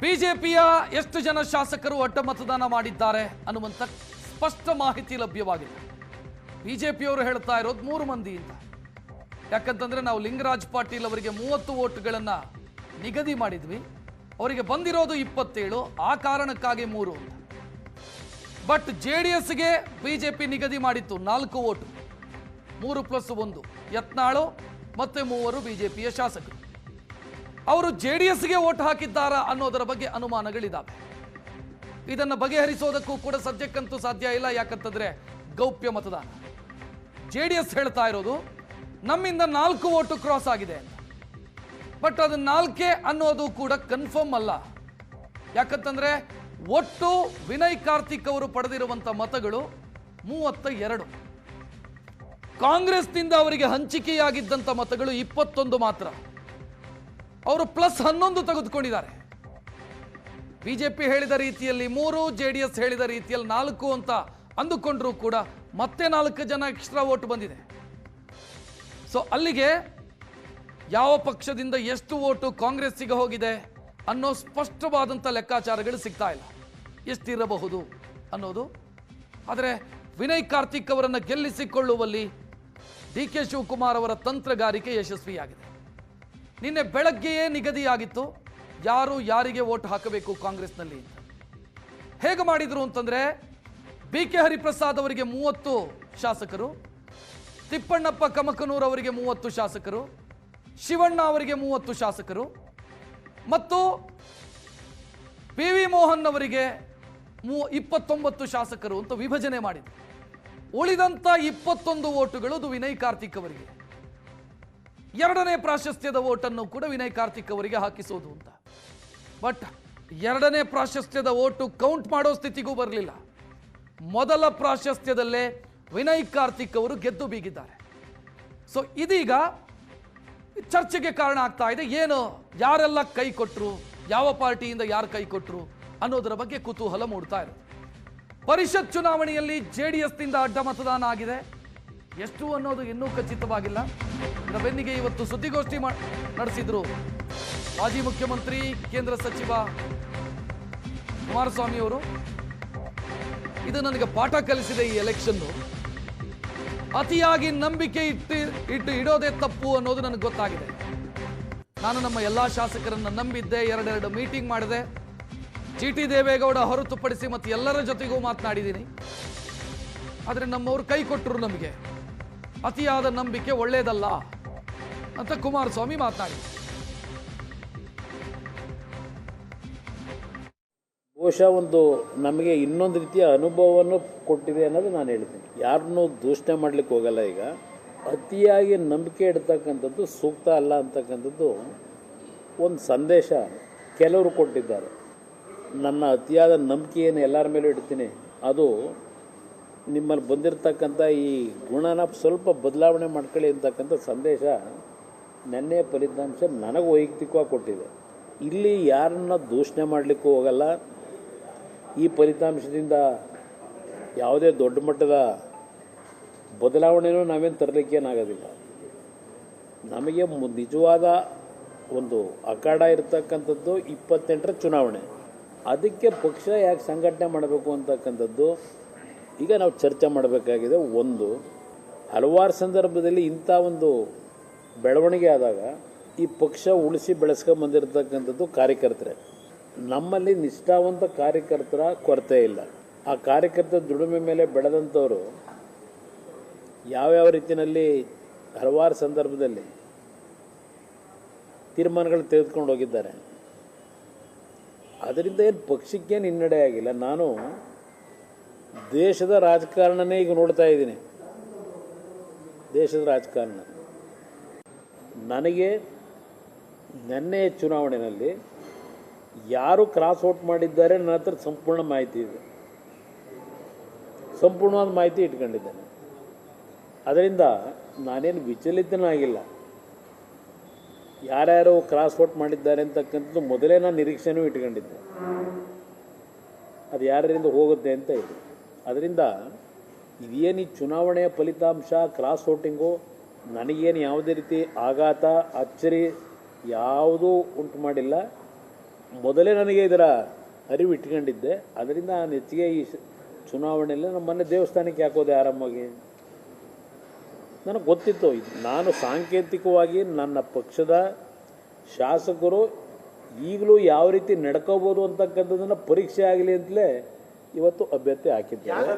ಬಿಜೆಪಿಯ ಎಷ್ಟು ಜನ ಶಾಸಕರು ಅಡ್ಡ ಮತದಾನ ಮಾಡಿದ್ದಾರೆ ಅನ್ನುವಂಥ ಸ್ಪಷ್ಟ ಮಾಹಿತಿ ಲಭ್ಯವಾಗಿದೆ. ಬಿಜೆಪಿಯವರು ಹೇಳ್ತಾ ಇರೋದು 3 ಮಂದಿ ಅಂತ. ಯಾಕಂತಂದ್ರೆ ನಾವು ಲಿಂಗರಾಜ್ ಪಾಟೀಲ್ ಅವರಿಗೆ 30 ವೋಟ್ಗಳನ್ನು ನಿಗದಿ ಮಾಡಿದ್ವಿ, ಅವರಿಗೆ ಬಂದಿರೋದು 27, ಆ ಕಾರಣಕ್ಕಾಗಿ 3 ಅಂತ. ಬಟ್ JDSಗೆ ಬಿಜೆಪಿ ನಿಗದಿ ಮಾಡಿತ್ತು 4 ವೋಟು, 3+1 ಯತ್ನಾಳು ಮತ್ತೆ 3 ಬಿಜೆಪಿಯ ಶಾಸಕರು. ಅವರು JDSಗೆ ವೋಟ್ ಹಾಕಿದ್ದಾರಾ ಅನ್ನೋದರ ಬಗ್ಗೆ ಅನುಮಾನಗಳಿದ್ದಾವೆ. ಇದನ್ನು ಬಗೆಹರಿಸೋದಕ್ಕೂ ಕೂಡ ಸದ್ಯಕ್ಕಂತೂ ಸಾಧ್ಯ ಇಲ್ಲ, ಯಾಕಂತಂದ್ರೆ ಗೌಪ್ಯ ಮತದಾನ. JDS ಹೇಳ್ತಾ ಇರೋದು ನಮ್ಮಿಂದ 4 ವೋಟು ಕ್ರಾಸ್ ಆಗಿದೆ ಅಂತ. ಬಟ್ ಅದು 4 ಅನ್ನೋದು ಕೂಡ ಕನ್ಫರ್ಮ್ ಅಲ್ಲ. ಯಾಕಂತಂದ್ರೆ ಒಟ್ಟು ವಿನಯ್ ಕಾರ್ತಿಕ್ ಅವರು ಪಡೆದಿರುವಂತ ಮತಗಳು 32. ಕಾಂಗ್ರೆಸ್ನಿಂದ ಅವರಿಗೆ ಹಂಚಿಕೆಯಾಗಿದ್ದಂಥ ಮತಗಳು 21 ಮಾತ್ರ. ಅವರು +11 ತೆಗೆದುಕೊಂಡಿದ್ದಾರೆ. ಬಿಜೆಪಿ ಹೇಳಿದ ರೀತಿಯಲ್ಲಿ 3, JDS ಹೇಳಿದ ರೀತಿಯಲ್ಲಿ 4 ಅಂತ ಅಂದುಕೊಂಡ್ರೂ ಕೂಡ ಮತ್ತೆ 4 ಜನ ಎಕ್ಸ್ಟ್ರಾ ವೋಟ್ ಬಂದಿದೆ. ಸೊ ಅಲ್ಲಿಗೆ ಯಾವ ಪಕ್ಷದಿಂದ ಎಷ್ಟು ವೋಟು ಕಾಂಗ್ರೆಸ್ಸಿಗೆ ಹೋಗಿದೆ ಅನ್ನೋ ಸ್ಪಷ್ಟವಾದಂಥ ಲೆಕ್ಕಾಚಾರಗಳು ಸಿಗ್ತಾ ಇಲ್ಲ, ಎಷ್ಟಿರಬಹುದು ಅನ್ನೋದು. ಆದರೆ ವಿನಯ್ ಕಾರ್ತಿಕ್ ಅವರನ್ನು ಗೆಲ್ಲಿಸಿಕೊಳ್ಳುವಲ್ಲಿ DK ಶಿವಕುಮಾರ್ ಅವರ ತಂತ್ರಗಾರಿಕೆ ಯಶಸ್ವಿಯಾಗಿದೆ. ನಿನ್ನೆ ಬೆಳಗ್ಗೆಯೇ ನಿಗದಿಯಾಗಿತ್ತು ಯಾರು ಯಾರಿಗೆ ವೋಟ್ ಹಾಕಬೇಕು ಕಾಂಗ್ರೆಸ್ನಲ್ಲಿ ಅಂತ. ಹೇಗೆ ಮಾಡಿದ್ರು ಅಂತಂದ್ರೆ BK ಹರಿಪ್ರಸಾದ್ ಅವರಿಗೆ 30 ಶಾಸಕರು, ತಿಪ್ಪಣ್ಣಪ್ಪ ಕಮಕನೂರ್ ಅವರಿಗೆ 30 ಶಾಸಕರು, ಶಿವಣ್ಣ ಅವರಿಗೆ 30 ಶಾಸಕರು ಮತ್ತು PV ಮೋಹನ್ ಅವರಿಗೆ 29 ಶಾಸಕರು ಅಂತ ವಿಭಜನೆ ಮಾಡಿದ್ರು. ಉಳಿದಂತ 21 ವೋಟುಗಳು ಅದು ವಿನಯ್ ಕಾರ್ತಿಕ್ ಅವರಿಗೆ. 2ನೇ ಪ್ರಾಶಸ್ತ್ಯದ ವೋಟನ್ನು ಕೂಡ ವಿನಯ್ ಕಾರ್ತಿಕ್ ಅವರಿಗೆ ಹಾಕಿಸೋದು ಅಂತ. ಬಟ್ 2ನೇ ಪ್ರಾಶಸ್ತ್ಯದ ವೋಟು ಕೌಂಟ್ ಮಾಡೋ ಸ್ಥಿತಿಗೂ ಬರಲಿಲ್ಲ. ಮೊದಲ ಪ್ರಾಶಸ್ತ್ಯದಲ್ಲೇ ವಿನಯ್ ಕಾರ್ತಿಕ್ ಅವರು ಗೆದ್ದು ಬೀಗಿದ್ದಾರೆ. ಸೊ ಇದೀಗ ಚರ್ಚೆಗೆ ಕಾರಣ ಆಗ್ತಾ ಇದೆ. ಏನು ಯಾರೆಲ್ಲ ಕೈ ಕೊಟ್ಟರು, ಯಾವ ಪಾರ್ಟಿಯಿಂದ ಯಾರು ಕೈ ಕೊಟ್ಟರು ಅನ್ನೋದರ ಬಗ್ಗೆ ಕುತೂಹಲ ಮೂಡ್ತಾ ಇದೆ. ಪರಿಷತ್ ಚುನಾವಣೆಯಲ್ಲಿ JDSನಿಂದ ಅಡ್ಡ ಮತದಾನ ಆಗಿದೆ, ಎಷ್ಟು ಅನ್ನೋದು ಇನ್ನೂ ಖಚಿತವಾಗಿಲ್ಲ. ಇದರ ಬೆನ್ನಿಗೆ ಇವತ್ತು ಸುದ್ದಿಗೋಷ್ಠಿ ನಡೆಸಿದ್ರು ಮಾಜಿ ಮುಖ್ಯಮಂತ್ರಿ ಕೇಂದ್ರ ಸಚಿವ ಕುಮಾರಸ್ವಾಮಿ ಅವರು. ಇದು ನನಗೆ ಪಾಠ ಕಲಿಸಿದೆ. ಈ ಎಲೆಕ್ಷನ್ನು ಅತಿಯಾಗಿ ನಂಬಿಕೆ ಇಡೋದೇ ತಪ್ಪು ಅನ್ನೋದು ನನಗೆ ಗೊತ್ತಾಗಿದೆ. ನಾನು ನಮ್ಮ ಎಲ್ಲ ಶಾಸಕರನ್ನು ನಂಬಿದ್ದೆ, 2 ಮೀಟಿಂಗ್ ಮಾಡಿದೆ, GT ದೇವೇಗೌಡ ಹೊರತುಪಡಿಸಿ ಮತ್ತು ಎಲ್ಲರ ಜೊತೆಗೂ ಮಾತನಾಡಿದ್ದೀನಿ. ಆದರೆ ನಮ್ಮವರು ಕೈ ಕೊಟ್ಟರು, ನಮಗೆ ಅತಿಯಾದ ನಂಬಿಕೆ ಒಳ್ಳೆಯದಲ್ಲ ಅಂತ ಕುಮಾರಸ್ವಾಮಿ ಮಾತನಾಡಿ. ಬಹುಶಃ ಒಂದು ನಮಗೆ ಇನ್ನೊಂದು ರೀತಿಯ ಅನುಭವವನ್ನು ಕೊಟ್ಟಿದೆ ಅನ್ನೋದು ನಾನು ಹೇಳ್ತೀನಿ. ಯಾರನ್ನೂ ದೂಷಣೆ ಮಾಡಲಿಕ್ಕೆ ಹೋಗಲ್ಲ. ಈಗ ಅತಿಯಾಗಿ ನಂಬಿಕೆ ಇಡ್ತಕ್ಕಂಥದ್ದು ಸೂಕ್ತ ಅಲ್ಲ ಅಂತಕ್ಕಂಥದ್ದು ಒಂದು ಸಂದೇಶ ಕೆಲವರು ಕೊಟ್ಟಿದ್ದಾರೆ. ನನ್ನ ಅತಿಯಾದ ನಂಬಿಕೆಯನ್ನು ಎಲ್ಲರ ಮೇಲೂ ಇಡ್ತೀನಿ, ಅದು ನಿಮ್ಮಲ್ಲಿ ಬಂದಿರತಕ್ಕಂಥ ಈ ಗುಣನ ಸ್ವಲ್ಪ ಬದಲಾವಣೆ ಮಾಡ್ಕೊಳ್ಳಿ ಅಂತಕ್ಕಂಥ ಸಂದೇಶ ನೆನ್ನೆ ಫಲಿತಾಂಶ ನನಗೆ ವೈಯಕ್ತಿಕವಾಗಿ ಕೊಟ್ಟಿದೆ. ಇಲ್ಲಿ ಯಾರನ್ನ ದೂಷಣೆ ಮಾಡಲಿಕ್ಕೂ ಹೋಗಲ್ಲ. ಈ ಫಲಿತಾಂಶದಿಂದ ಯಾವುದೇ ದೊಡ್ಡ ಮಟ್ಟದ ಬದಲಾವಣೆಯೂ ನಾವೇನು ತರಲಿಕ್ಕೇನಾಗೋದಿಲ್ಲ. ನಮಗೆ ನಿಜವಾದ ಒಂದು ಅಖಾಡ ಇರತಕ್ಕಂಥದ್ದು 28ರ ಚುನಾವಣೆ. ಅದಕ್ಕೆ ಪಕ್ಷ ಯಾಕೆ ಸಂಘಟನೆ ಮಾಡಬೇಕು ಅಂತಕ್ಕಂಥದ್ದು ಈಗ ನಾವು ಚರ್ಚೆ ಮಾಡಬೇಕಾಗಿದೆ. ಒಂದು ಹಲವಾರು ಸಂದರ್ಭದಲ್ಲಿ ಇಂಥ ಒಂದು ಬೆಳವಣಿಗೆ ಆದಾಗ ಈ ಪಕ್ಷ ಉಳಿಸಿ ಬೆಳೆಸ್ಕೊಂಬಂದಿರತಕ್ಕಂಥದ್ದು ಕಾರ್ಯಕರ್ತರೇ. ನಮ್ಮಲ್ಲಿ ನಿಷ್ಠಾವಂತ ಕಾರ್ಯಕರ್ತರ ಕೊರತೆ ಇಲ್ಲ. ಆ ಕಾರ್ಯಕರ್ತರ ದುಡಿಮೆ ಮೇಲೆ ಬೆಳೆದಂಥವರು ಯಾವ್ಯಾವ ರೀತಿಯಲ್ಲಿ ಹಲವಾರು ಸಂದರ್ಭದಲ್ಲಿ ತೀರ್ಮಾನಗಳು ತೆಗೆದುಕೊಂಡು ಹೋಗಿದ್ದಾರೆ. ಅದರಿಂದ ಏನು ಪಕ್ಷಕ್ಕೇನು ಹಿನ್ನಡೆ ಆಗಿಲ್ಲ. ನಾನು ದೇಶದ ರಾಜಕಾರಣನೇ ಈಗ ನೋಡ್ತಾ ಇದ್ದೀನಿ. ದೇಶದ ರಾಜಕಾರಣ ನನಗೆ ನೆನ್ನೆ ಚುನಾವಣೆಯಲ್ಲಿ ಯಾರು ಕ್ರಾಸ್ ಔಟ್ ಮಾಡಿದ್ದಾರೆ ನನ್ನ ಹತ್ರ ಸಂಪೂರ್ಣ ಮಾಹಿತಿ ಇದೆ, ಸಂಪೂರ್ಣವಾದ ಮಾಹಿತಿ ಇಟ್ಕೊಂಡಿದ್ದೇನೆ. ಅದರಿಂದ ನಾನೇನು ವಿಚಲಿತನಾಗಿಲ್ಲ. ಯಾರ್ಯಾರು ಕ್ರಾಸ್ ಔಟ್ ಮಾಡಿದ್ದಾರೆ ಅಂತಕ್ಕಂಥದ್ದು ಮೊದಲೇ ನಾನು ನಿರೀಕ್ಷೆನೂ ಇಟ್ಕೊಂಡಿದ್ದೆ, ಅದು ಯಾರಿಂದ ಹೋಗುತ್ತೆ ಅಂತ ಇದೆ. ಅದರಿಂದ ಇದೇನು ಈ ಚುನಾವಣೆಯ ಫಲಿತಾಂಶ ಕ್ರಾಸ್ ಔಟಿಂಗು ನನಗೇನು ಯಾವುದೇ ರೀತಿ ಆಘಾತ ಅಚ್ಚರಿ ಯಾವುದೂ ಉಂಟು ಮಾಡಿಲ್ಲ. ಮೊದಲೇ ನನಗೆ ಇದರ ಅರಿವು ಇಟ್ಕೊಂಡಿದ್ದೆ. ಅದರಿಂದ ನಾನು ಹೆಚ್ಚಿಗೆ ಈ ಚುನಾವಣೆಯಲ್ಲಿ ನಮ್ಮ ಮನೆ ದೇವಸ್ಥಾನಕ್ಕೆ ಹಾಕೋದೆ ಆರಾಮಾಗಿ. ನನಗೆ ಗೊತ್ತಿತ್ತು ನಾನು ಸಾಂಕೇತಿಕವಾಗಿ ನನ್ನ ಪಕ್ಷದ ಶಾಸಕರು ಈಗಲೂ ಯಾವ ರೀತಿ ನಡ್ಕೋಬೋದು ಅಂತಕ್ಕಂಥದ್ದನ್ನು ಪರೀಕ್ಷೆ ಆಗಲಿ ಅಂತಲೇ ಇವತ್ತು ಅಭ್ಯರ್ಥಿ ಹಾಕಿದ್ದಾರೆ.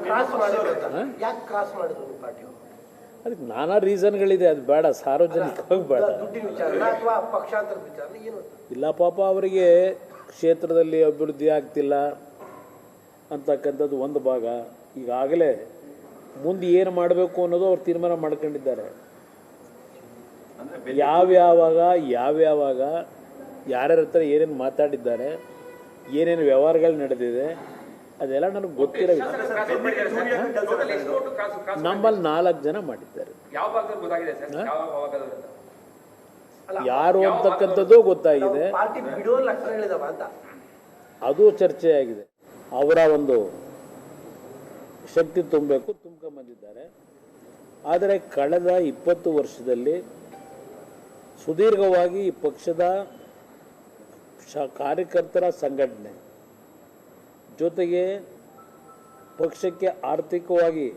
ಅದಕ್ಕೆ ನಾನಾ ರೀಸನ್ಗಳಿದೆ, ಅದು ಬೇಡ ಸಾರ್ವಜನಿಕವಾಗಿ ಬೇಡ. ಇಲ್ಲ ಪಾಪ ಅವರಿಗೆ ಕ್ಷೇತ್ರದಲ್ಲಿ ಅಭಿವೃದ್ಧಿ ಆಗ್ತಿಲ್ಲ ಅಂತಕ್ಕಂಥದ್ದು ಒಂದು ಭಾಗ. ಈಗಾಗಲೇ ಮುಂದೆ ಏನು ಮಾಡಬೇಕು ಅನ್ನೋದು ಅವ್ರು ತೀರ್ಮಾನ ಮಾಡ್ಕೊಂಡಿದ್ದಾರೆ. ಯಾವ್ಯಾವಾಗ ಯಾರ್ಯಾರ ಹತ್ರ ಏನೇನು ಮಾತಾಡಿದ್ದಾರೆ, ಏನೇನು ವ್ಯವಹಾರಗಳು ನಡೆದಿದೆ ಅದೆಲ್ಲ ನನಗೆ ಗೊತ್ತಿರೋ. ನಮ್ಮಲ್ಲಿ 4 ಜನ ಮಾಡಿದ್ದಾರೆ. ಯಾರು ಅಂತಕ್ಕಂಥದ್ದು ಗೊತ್ತಾಗಿದೆ, ಅದು ಚರ್ಚೆ ಆಗಿದೆ. ಅವರ ಒಂದು ಶಕ್ತಿ ತುಂಬಬೇಕು, ತುಂಬ್ಕೊಂಬಂದಿದ್ದಾರೆ. ಆದರೆ ಕಳೆದ 20 ವರ್ಷದಲ್ಲಿ ಸುದೀರ್ಘವಾಗಿ ಈ ಪಕ್ಷದ ಕಾರ್ಯಕರ್ತರ ಸಂಘಟನೆ ಜೊತೆಗೆ ಪಕ್ಷಕ್ಕೆ ಆರ್ಥಿಕವಾಗಿ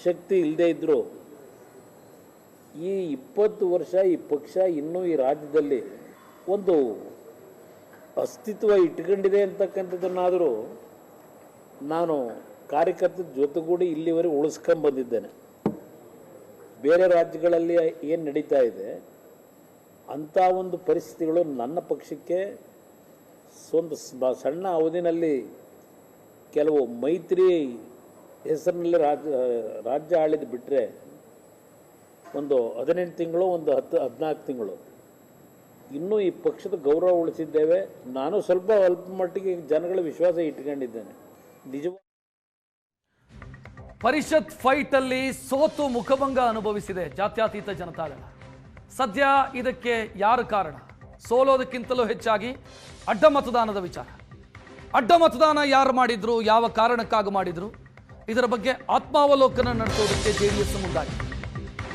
ಶಕ್ತಿ ಇಲ್ಲದೇ ಇದ್ದರೂ ಈ 20 ವರ್ಷ ಈ ಪಕ್ಷ ಇನ್ನೂ ಈ ರಾಜ್ಯದಲ್ಲಿ ಒಂದು ಅಸ್ತಿತ್ವ ಇಟ್ಕೊಂಡಿದೆ ಅಂತಕ್ಕಂಥದ್ದನ್ನಾದರೂ ನಾನು ಕಾರ್ಯಕರ್ತರ ಜೊತೆಗೂಡಿ ಇಲ್ಲಿವರೆಗೆ ಉಳಿಸ್ಕೊಂಬಂದಿದ್ದೇನೆ. ಬೇರೆ ರಾಜ್ಯಗಳಲ್ಲಿ ಏನು ನಡೀತಾ ಇದೆ ಅಂಥ ಒಂದು ಪರಿಸ್ಥಿತಿಗಳು ನನ್ನ ಪಕ್ಷಕ್ಕೆ ಒಂದು ಸಣ್ಣ ಅವಧಿನಲ್ಲಿ ಕೆಲವು ಮೈತ್ರಿ ಹೆಸರಿನಲ್ಲಿ ರಾಜ್ಯ ಆಳಿದ್ದು ಬಿಟ್ಟರೆ ಒಂದು 18 ತಿಂಗಳು, ಒಂದು 14 ತಿಂಗಳು ಇನ್ನೂ ಈ ಪಕ್ಷದ ಗೌರವ ಉಳಿಸಿದ್ದೇವೆ. ನಾನು ಸ್ವಲ್ಪ ಅಲ್ಪ ಮಟ್ಟಿಗೆ ಜನಗಳ ವಿಶ್ವಾಸ ಇಟ್ಕೊಂಡಿದ್ದೇನೆ. ನಿಜವಾಗಿ ಪರಿಷತ್ ಫೈಟ್ ಅಲ್ಲಿ ಸೋತು ಮುಖಭಂಗ ಅನುಭವಿಸಿದೆ ಜಾತ್ಯತೀತ ಜನತಾದಳ. ಸದ್ಯ ಇದಕ್ಕೆ ಯಾರು ಕಾರಣ? ಸೋಲೋದಕ್ಕಿಂತಲೂ ಹೆಚ್ಚಾಗಿ ಅಡ್ಡ ಮತದಾನದ ವಿಚಾರ. ಅಡ್ಡ ಮತದಾನ ಯಾರು ಮಾಡಿದ್ರು, ಯಾವ ಕಾರಣಕ್ಕಾಗಿ ಮಾಡಿದ್ರು, ಇದರ ಬಗ್ಗೆ ಆತ್ಮಾವಲೋಕನ ನಡೆಸೋದಕ್ಕೆ ಜೆಡಿಎಸ್ ಮುಂದಾಗಿದೆ.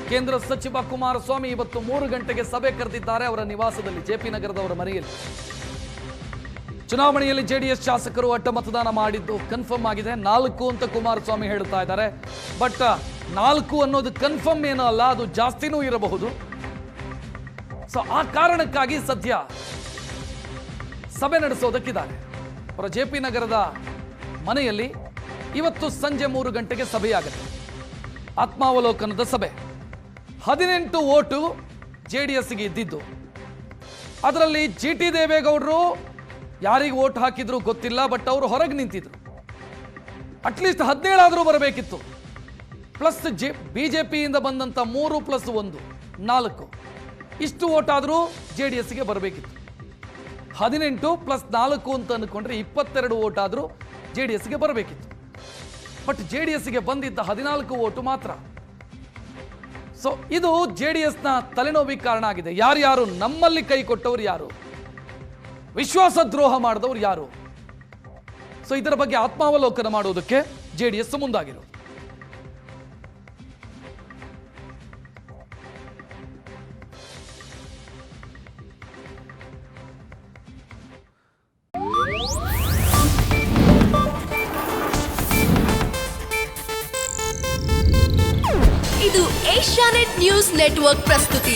ಕೇಂದ್ರ ಸಚಿವ ಕುಮಾರಸ್ವಾಮಿ ಇವತ್ತು 3 ಗಂಟೆಗೆ ಸಭೆ ಕರೆದಿದ್ದಾರೆ ಅವರ ನಿವಾಸದಲ್ಲಿ, ಜೆಪಿ ನಗರದವರ ಮನೆಯಲ್ಲಿ. ಚುನಾವಣೆಯಲ್ಲಿ ಜೆಡಿಎಸ್ ಶಾಸಕರು ಅಡ್ಡ ಮತದಾನ ಮಾಡಿದ್ದು ಕನ್ಫರ್ಮ್ ಆಗಿದೆ. 4 ಅಂತ ಕುಮಾರಸ್ವಾಮಿ ಹೇಳ್ತಾ ಇದ್ದಾರೆ. ಬಟ್ 4 ಅನ್ನೋದು ಕನ್ಫರ್ಮ್ ಏನೂ ಅಲ್ಲ, ಅದು ಜಾಸ್ತಿನೂ ಇರಬಹುದು. ಸೊ ಆ ಕಾರಣಕ್ಕಾಗಿ ಸದ್ಯ ಸಭೆ ನಡೆಸೋದಕ್ಕಿದ್ದಾರೆ. ಅವರ ಜೆಪಿ ನಗರದ ಮನೆಯಲ್ಲಿ ಇವತ್ತು ಸಂಜೆ 3 ಗಂಟೆಗೆ ಸಭೆಯಾಗುತ್ತೆ. ಆತ್ಮಾವಲೋಕನದ ಸಭೆ. 18 ಓಟು ಜೆಡಿಎಸ್ಗೆ ಇದ್ದಿದ್ದು. ಅದರಲ್ಲಿ GT ದೇವೇಗೌಡರು ಯಾರಿಗೆ ಓಟ್ ಹಾಕಿದ್ರು ಗೊತ್ತಿಲ್ಲ, ಬಟ್ ಅವರು ಹೊರಗೆ ನಿಂತಿದ್ರು. ಅಟ್ಲೀಸ್ಟ್ 17 ಆದರೂ ಬರಬೇಕಿತ್ತು. ಪ್ಲಸ್ ಬಿಜೆಪಿಯಿಂದ ಬಂದಂಥ 3 + 1 4 ಇಷ್ಟು ಓಟ್ ಆದರೂ ಜೆಡಿಎಸ್ಗೆ ಬರಬೇಕಿತ್ತು. 18 + 4 ಅಂತ ಅಂದ್ಕೊಂಡ್ರೆ 22 ಓಟ್ ಆದರೂ ಜೆಡಿಎಸ್ಗೆ ಬರಬೇಕಿತ್ತು. ಬಟ್ ಜೆಡಿಎಸ್ಗೆ ಬಂದಿದ್ದ 14 ಓಟು ಮಾತ್ರ. ಸೊ ಇದು ಜೆಡಿಎಸ್ನ ತಲೆನೋವಿಗೆ ಕಾರಣ ಆಗಿದೆ. ಯಾರ್ಯಾರು ನಮ್ಮಲ್ಲಿ ಕೈ ಕೊಟ್ಟವರು ಯಾರು, ವಿಶ್ವಾಸ ದ್ರೋಹ ಮಾಡಿದವರು ಯಾರು, ಸೊ ಇದರ ಬಗ್ಗೆ ಆತ್ಮಾವಲೋಕನ ಮಾಡೋದಕ್ಕೆ ಜೆಡಿಎಸ್ ಮುಂದಾಗಿರೋದು. ಇದು ಏಷ್ಯಾನೆಟ್ ನ್ಯೂಸ್ ನೆಟ್ವರ್ಕ್ ಪ್ರಸ್ತುತಿ.